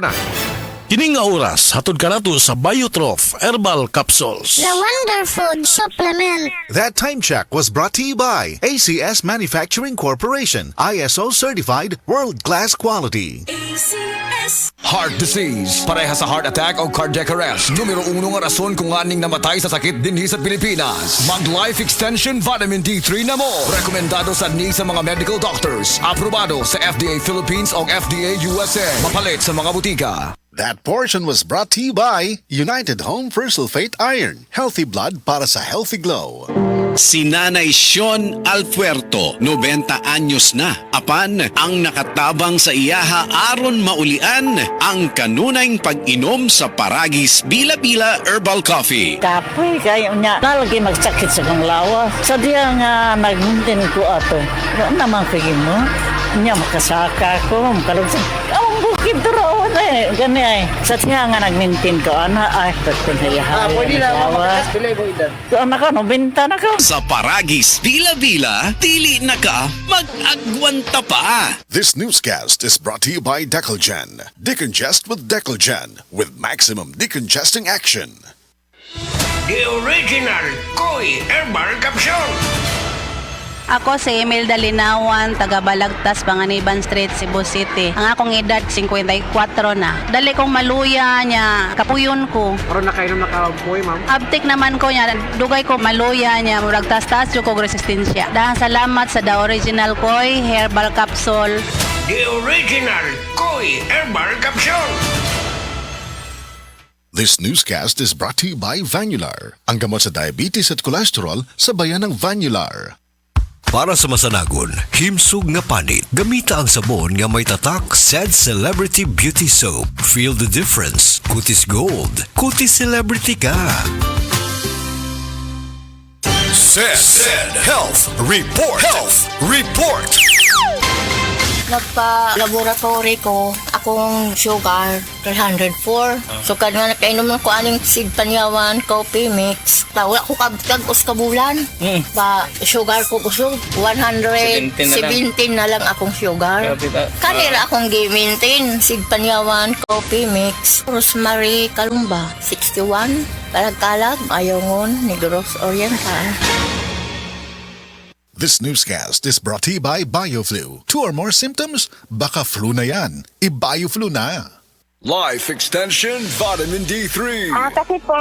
na. Kining nga oras, hatod ka nato sa Biotrof Herbal Capsules. The Wonder Food Supplement. That time check was brought to you by ACS Manufacturing Corporation, ISO certified world-class quality. Heart disease, pareha sa heart attack o cardiac arrest. Numero 1 nga rason kung aning namatay sa sakit dinhi sa Pilipinas. Mag Life Extension Vitamin D3 na mo. Rekomendado sa ni sa mga medical doctors. Aprobado sa FDA Philippines o FDA USA. Mapalit sa mga butika. That portion was brought to you by United Home for Sulfate Iron. Healthy blood para sa healthy glow. Si Nanay Sean Alpuerto, 90 anyos na. Apan, ang nakatabang sa iyaha aron maulian ang kanunayng pag-inom sa Paragis Bila-Bila Herbal Coffee. Kapoy kayo niya. Nalagi magsakit sa kong lawa. Sa diya nga nagmuntin ko ato. Ano naman kaya mo? Niya makasaka ko. Makalagsan. Ang bukid doon eh. Gani ay. Sa diya nga nagmintin ko. Ay, pagpinayahay. Pwede na ako makakaspilay mo edad. Anak ka, benta na ka. Sa Paragis Bila-Bila, dili na ka mag-agwanta pa. This newscast is brought to you by Decolgen. Decongest with Decolgen with maximum decongesting action. The original Koi Herbal Capsule. Ako si Emil Dalinawan, taga Balagtas, Panganiban Street, Cebu City. Ang akong edad, 54 na. Dali kong maluya niya, kapuyon ko. Karon na kayo nakabuhay, ma'am. Abtik naman ko niya, dugay ko maluya niya, murag tas-tas yung kong resistensya. Dahil salamat sa The Original Koi Herbal Capsule. The original Koi Herbal Capsule. This newscast is brought to you by Vanular. Ang gamot sa diabetes at cholesterol sa bayan ng Vanular. Para sa masanagon, himsog nga panit, gamita ang sabon nga may tatak Said Celebrity Beauty Soap. Feel the difference. Kutis Gold. Kutis Celebrity ka. Said Health Report. Health Report. Nagpa-laboratory ko, akong sugar, 304. So, kanya nakainom ko aning Sig Panyawan coffee mix. Wala ko kagos kabulan. Sugar ko kusog, 117 na lang akong sugar. Kanira akong gi-maintain, Sig Panyawan coffee mix. Rosemary Kalumba, 61. Kalag-kalag, Ayongon, Negros Oriental. This newscast is brought to you by BioFlu. 2 or more symptoms? Baka flu na yan. I-BioFlu na. Life Extension Vitamin D3. Kasi po,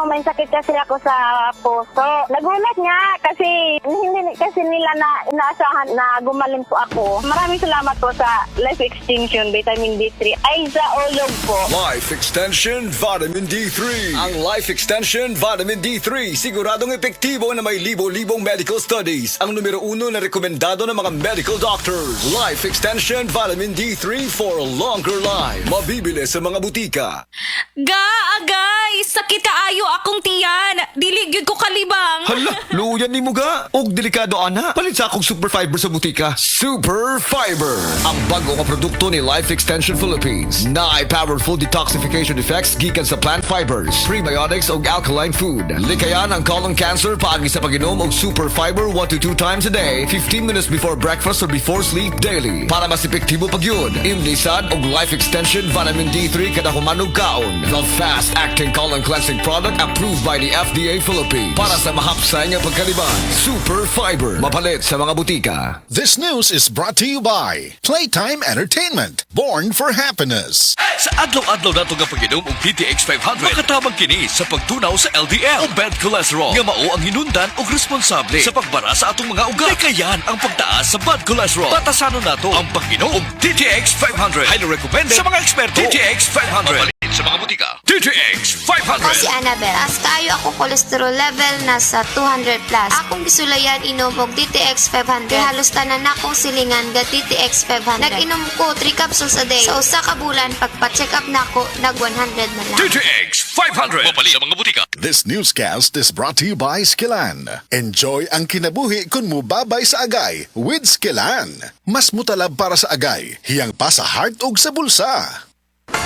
may sakit kasi ako sa puso. Nagulat nga kasi hindi kasi nila na inaasahan na gumaling po ako. Maraming salamat po sa Life Extension Vitamin D3. Ay, sa ulog po. Life Extension Vitamin D3. Ang Life Extension Vitamin D3 siguradong epektibo na may libo-libong medical studies. Ang numero 1 na rekomendado ng mga medical doctors. Life Extension Vitamin D3 for a longer life. Mabibili sa mga butika. Agay! Sakit kaayo akong tiyan! Diligid ko kalibang! Hala, luyan ni mo ga. Og delikado ana. Palit sa akong Super Fiber sa butika. Super Fiber. Ang bago nga produkto ni Life Extension Philippines. Na ay powerful detoxification effects gikan sa plant fibers, prebiotics og alkaline food. Likayan ang colon cancer paagi sa pag-inom og Super Fiber 1 to 2 times a day, 15 minutes before breakfast or before sleep daily. Para mas epektibo pagyud. Imlisad og Life Extension Vitamin D3 kada humanog kaon. The fast-acting colon cleansing product approved by the FDA Philippines. Para sa mahapsay nga pagkaliban. Super Fiber. Mapalit sa mga butika. This news is brought to you by Playtime Entertainment. Born for happiness. Sa adlaw-adlaw nato nga pag-inom og DTX 500, makatabang kini sa pagtunaw sa LDL o bad cholesterol. Nga mao ang hinundan og responsable sa pagbara sa atong mga ugat. Kayan ang pagtaas sa bad cholesterol. Batasanon nato ang pag-inom og DTX 500. Highly recommended sa mga eksperto. DTX 500. Mapalit sa mga butika. DTX 500. Ako si Annabel. As kayo ako cholesterol level nasa 200 plus. Akong gisulayan inom og DTX 500. Halos tanan akong silingan ga DTX 500. Nag-inom ko 3 capsules a day. Sa usa ka bulan pagpa-check up nako nag 100 na lang. DTX 500. Mapalit sa mga butika. This newscast is brought to you by Skillan. Enjoy ang kinabuhi kung mubabay sa agay with Skillan. Mas mutalab para sa agay, hiyang pa sa heart ug sa bulsa.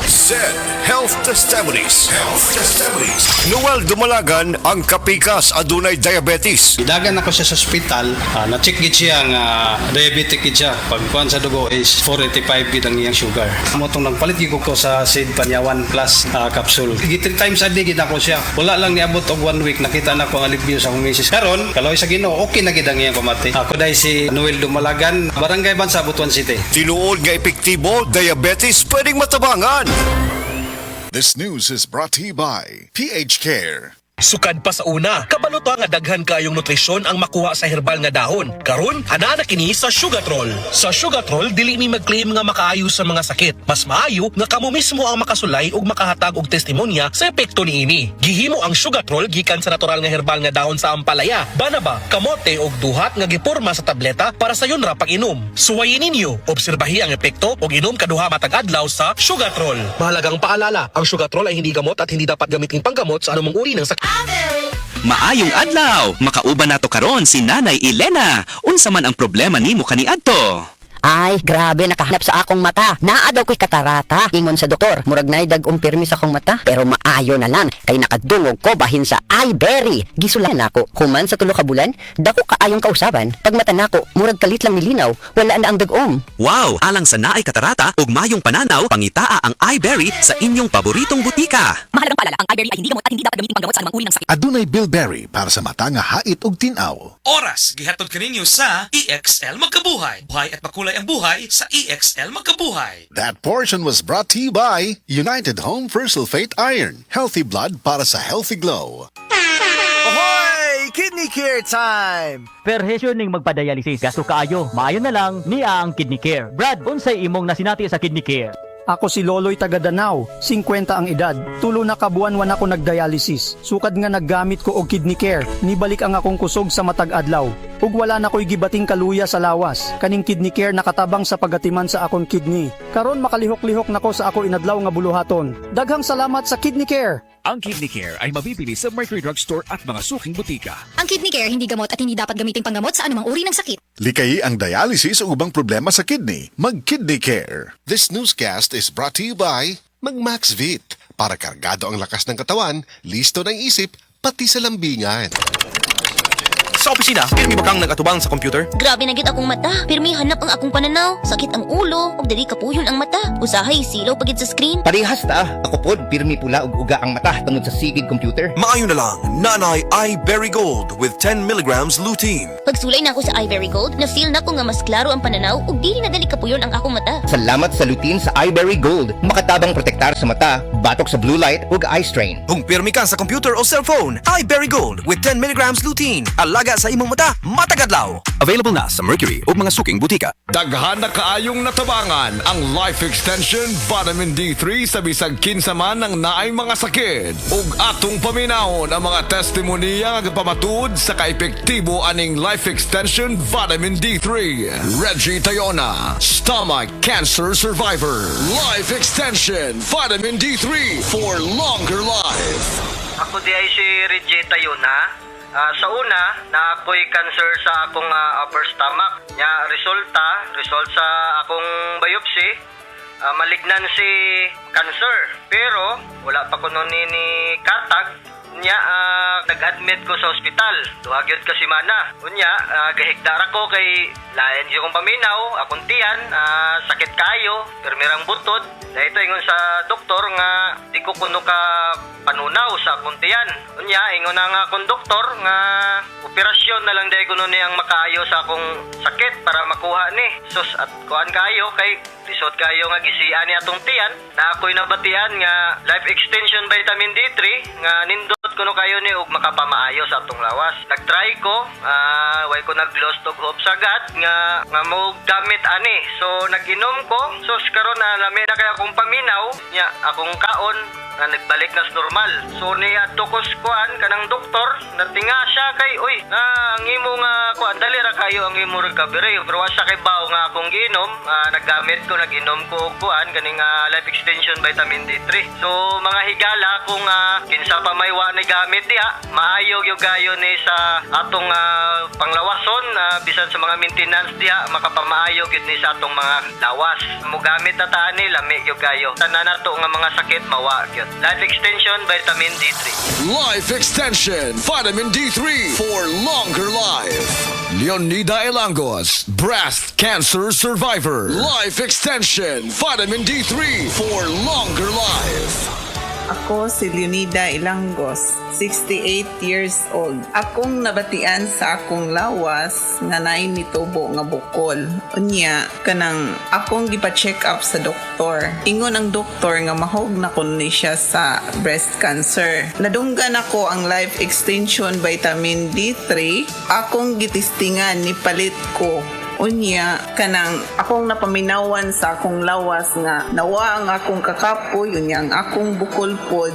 SED Health Testimonies. Noel Dumalagan ang kapikas adunay diabetes. Dagan ako siya sa ospital, na-check gid siya nga diabetic gid siya. Pagkuan sa dugo is 485 gid ang iyang sugar. Amo tong nagpalit gid ko sa SID Panyawan Plus capsule. 3 times a day gid ako siya. Wala lang niabot og 1 week nakita na ko ang alibyo sa akong misis. Karon, kaloy sa Ginoo, okay na gid ang iyang pamati. Ako dai si Noel Dumalagan, Barangay Bansa, Butuan City. Tinuod nga epektibo, diabetes pwedeng matabangan. This news is brought to you by PH Care. Sukad pa sa una, kabaluto nga daghan kayong nutrisyon ang makuha sa herbal nga dahon. Karon, ana na kini sa Sugatrol. Sa Sugatrol, dili mi mag-claim nga makaayo sa mga sakit. Mas maayo nga kamo mismo ang makasulay ug makahatag og testimonya sa epekto niini. Gihimo ang Sugatrol gikan sa natural nga herbal nga dahon sa ampalaya, banaba, kamote ug duhat nga giporma sa tableta para sa yon ra pag-inom. Suwayin ninyo, obserbahi ang epekto ug inom kaduha matag adlaw sa Sugatrol. Mahalagang paalala, ang Sugatrol ay hindi gamot at hindi dapat gamitin panggamot sa anumang uri ng sakit. Maayong adlaw, makauban nato karon si Nanay Elena. Unsa man ang problema nimo kaniadto? Ay, grabe, nakahanap sa akong mata. Naa daw ko'y katarata. Ingon sa doktor, murag nay dag umpirmi sa akong mata. Pero maayo na lang, kay nakadungog ko bahin sa iBerry. Gisulan ako, human sa tulo ka bulan, dako kaayong kausaban. Pag mata nako, murag kalit lang nilinaw, wala na ang dagom. Wow, alang sa naay katarata ug mayong pananaw, pangitaa ang iBerry sa inyong paboritong butika. Mahalagang paalala, ang iBerry ay hindi gamot at hindi dapat gamitin panggamot sa anumang uri ng sakit. Adunay Bilberry para sa mata nga hait ug tinaw. Oras, gihatod kaninyo sa EXL Magkabuhay. Buhay at makulay ang buhay sa EXL Magkabuhay. That portion was brought to you by United Home for Sulfate Iron. Healthy blood para sa healthy glow. Ahoy! Kidney Care time! Perhesyo ning magpadayalisis, gasto kaayo. Maayo na lang niya ang Kidney Care. Brad, unsay imong nasinati sa Kidney Care? Ako si Loloy taga Danau, 50 ang edad. Tulo na kabuan-wan ako nagdialysis. Sukad nga naggamit ko og Kidney Care. Nibalik ang akong kusog sa matag adlaw. Ug wala na ko'y gibating kaluya sa lawas. Kaning Kidney Care nakatabang sa pagatiman sa akong kidney. Karon makalihok-lihok nako sa ako inadlaw nga buluhaton. Daghang salamat sa Kidney Care. Ang Kidney Care ay mabibili sa Mercury Drugstore at mga suking butika. Ang Kidney Care hindi gamot at hindi dapat gamitin panggamot sa anumang uri ng sakit. Likay ang dialysis o ubang problema sa kidney. Mag-Kidney Care. This newscast is brought to you by Mag-Maxvit. Para kargado ang lakas ng katawan, listo ng isip, pati sa lambingan. Sa opisina, pirmi ba kang nagatubang sa computer? Grabe na gid akong mata. Pirmi hanap ang akong pananaw. Sakit ang ulo, ug dili kapuyon ang mata. Usahay silaw pagid sa screen. Parehas ta. Ako pod pirmi pula ug uga ang mata tungod sa sigid computer. Maayo na lang, Nanay iBerry Gold with 10 milligrams lutein. Pagsulay na ako sa iBerry Gold, na-feel na ko nga mas klaro ang pananaw ug dili na dali kapuyon ang akong mata. Salamat sa lutein sa iBerry Gold. Makatabang protektar sa mata, batok sa blue light ug eye strain. Kung pirmi ka sa computer o cellphone, iBerry Gold with 10 milligrams lutein. Alaga sa imong mata, matagadlaw. Available na sa Mercury o mga suking butika. Daghan na kaayong natabangan ang Life Extension Vitamin D3 sa bisag kinsa man ng naay mga sakit. Ug atong paminahon ang mga testimonya nga pamatud sa kaepektibo aning Life Extension Vitamin D3. Reggie Tayona, stomach cancer survivor. Life Extension Vitamin D3 for longer life. Ako di ay si Reggie Tayona. Sa una, na ako'y cancer sa akong upper stomach. Nya result sa akong biopsy, malignancy cancer. Pero wala pa ko nun ni katag. Nya nag-admit ko sa ospital. Duhagyod ka si mana. Unya gahigdara ko kay lain di kong paminaw, akong tiyan, sakit kayo, permirang butod. Dahito ingon sa doktor nga di ko kuno ka panunaw sa akong tiyan. Unya ingon na nga akong doktor nga operasyon na lang dahil kuno ni ang makaayo sa akong sakit para makuha ni. Sus at kuan kayo kay lisod kayo nga gisian ni atong tiyan na ako'y nabatian nga Life Extension Vitamin D3 nga nindot kuno kayo ni og makapamaayo sa atong lawas. Nagtry ko, way ko nag-lost og hope sagad nga mo gamit ani. So nag-inom ko. So karon na lami na kay akong paminaw nya akong kaon na nagbalik na sa normal. So ni adto ko kuan kanang doktor natinga siya kay uy ang imo nga kuan dali ra kayo ang imo recovery pero wa siya kay bawo nga akong giinom. Naggamit ko nag-inom ko og kuan kaning Life Extension Vitamin D3. So mga higala kung kinsa pa may wa ni gamit diha maayo gyud gayo ni sa atong panglawason bisan sa mga maintenance diha makapamaayo gyud ni sa atong mga lawas. Mo gamit ta ani lami gyud gayo. Tanan nato nato nga mga sakit mawa gyud. Life Extension Vitamin D3. Life Extension Vitamin D3 for longer life. Leonida Elangos, breast cancer survivor. Life Extension Vitamin D3 for longer life. Ako si Leonida Ilangos, 68 years old. Akong nabatian sa akong lawas nga naay nitubo nga bukol. Unya, kanang akong gipa-check up sa doktor. Ingon ang doktor nga mahog na kun ni siya sa breast cancer. Nadunggan ako ang Life Extension Vitamin D3. Akong gitistingan ni palit ko. Unya, kanang akong napaminawan sa akong lawas nga nawa ang akong kakapoy, unya ang akong bukol pod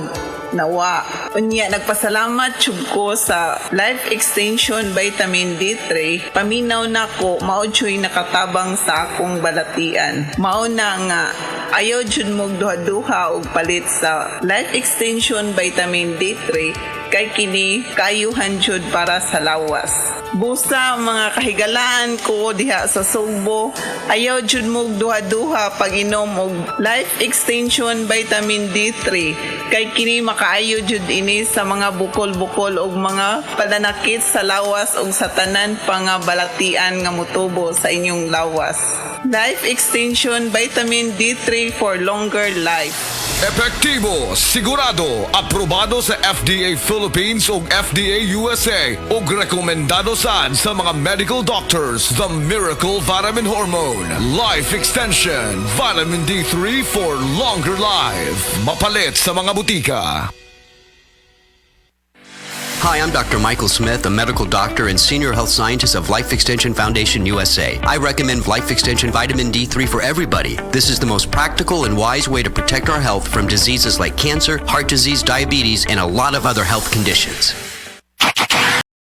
nawa. Unya, nagpasalamat jud ko sa Life Extension Vitamin D3. Paminaw na ko, mao jud nakatabang sa akong balatian. Mao na nga ayaw jud mo duha-duha og palit sa Life Extension Vitamin D3 kay kini kayuhan jud para sa lawas. Busa mga kahigalaan ko diha sa Sugbo, ayaw jud mo duha-duha pag inom og Life Extension Vitamin D3 kay kini makaayo jud ini sa mga bukol-bukol og mga pananakit sa lawas og sa tanan pa nga balatian nga motubo sa inyong lawas. Life Extension Vitamin D3 for longer life. Epektibo, sigurado, aprobado sa FDA Philippines ug FDA USA ug rekomendado sad sa mga medical doctors. The Miracle Vitamin Hormone. Life Extension Vitamin D3 for longer life. Mapalit sa mga butika. Hi, I'm Dr. Michael Smith, a medical doctor and senior health scientist of Life Extension Foundation USA. I recommend Life Extension Vitamin D3 for everybody. This is the most practical and wise way to protect our health from diseases like cancer, heart disease, diabetes, and a lot of other health conditions.